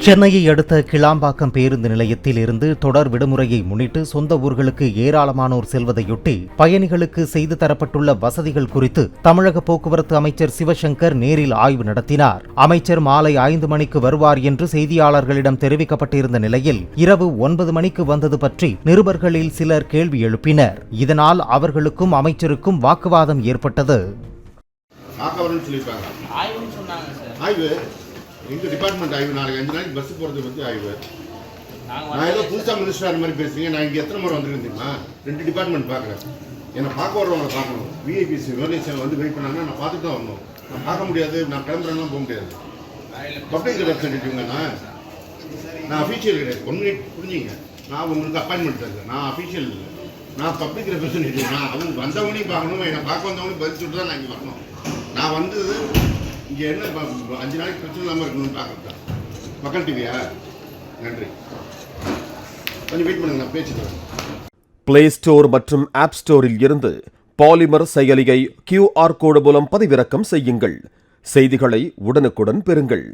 சென்னையை அடுத்த கிளாம்பாக்கம் பேருந்து நிலையத்தில் இருந்து தொடர் விடுமுறையை முன்னிட்டு சொந்த ஊர்களுக்கு ஏராளமானோர் செல்வதையொட்டி பயணிகளுக்கு செய்து தரப்பட்டுள்ள வசதிகள் குறித்து தமிழக போக்குவரத்து அமைச்சர் சிவசங்கர் நேரில் ஆய்வு நடத்தினார். அமைச்சர் மாலை 5 மணிக்கு வருவார் என்று செய்தியாளர்களிடம் தெரிவிக்கப்பட்டிருந்த நிலையில் இரவு 9 மணிக்கு வந்தது பற்றி நிருபர்களில் சிலர் கேள்வி எழுப்பினர். இதனால் அவர்களுக்கும் அமைச்சருக்கும் வாக்குவாதம் ஏற்பட்டது. எங்க டிபார்ட்மெண்ட் ஆய்வு நாளைக்கு 5 நாளைக்கு பஸ் போகிறது வந்து ஆய்வு. நான் ஏதோ புதுசாக மினிஸ்டர் மாதிரி பேசுறீங்க. நான் இங்கே எத்தனை முறை வந்துருக்கேன் தெரியுமா? 2 டிபார்ட்மெண்ட் பார்க்குறேன். என்னை பார்க்க வரவங்களை பார்க்கணும். விஐபிஸ் வேலைசேவை வந்து வெயிட் பண்ணாங்கன்னா நான் பார்த்துட்டு தான் வரணும். நான் பார்க்க முடியாது, நான் கிளம்புறேன்னா போக முடியாது. பப்ளிக் ரெப்ரஸன்டேட்டிவ்ங்க நான் அஃபீஷியல் கிடையாது. 1 மினிட் புரிஞ்சுங்க. நான் உங்களுக்கு அப்பாயின்மெண்ட் தருவேன். நான் அஃபீஷியல் இல்லை, நான் பப்ளிக் ரெப்ரஸன்டேட்டிவ். நான் அவங்க வந்தவங்களையும் பார்க்கணும், என்னை பார்க்க வந்தவங்களையும் பதில் சொல்லிட்டு தான் நான் இங்கே வரணும். நான் வந்தது இங்கே என்ன 5 நாளைக்கு பிரச்சனை இல்லாமல் இருக்கணும்னு பார்க்குறேன். மக்கள் டிவியா? நன்றி. கொஞ்சம் வெயிட் பண்ணுங்க, நான் பேசிக்கிறேன். பிளே ஸ்டோர் மற்றும் ஆப் ஸ்டோரில் இருந்து பாலிமர் செயலியை QR கோடு மூலம் பதிவிறக்கம் செய்யுங்கள். செய்திகளை உடனுக்குடன் பெறுங்கள்.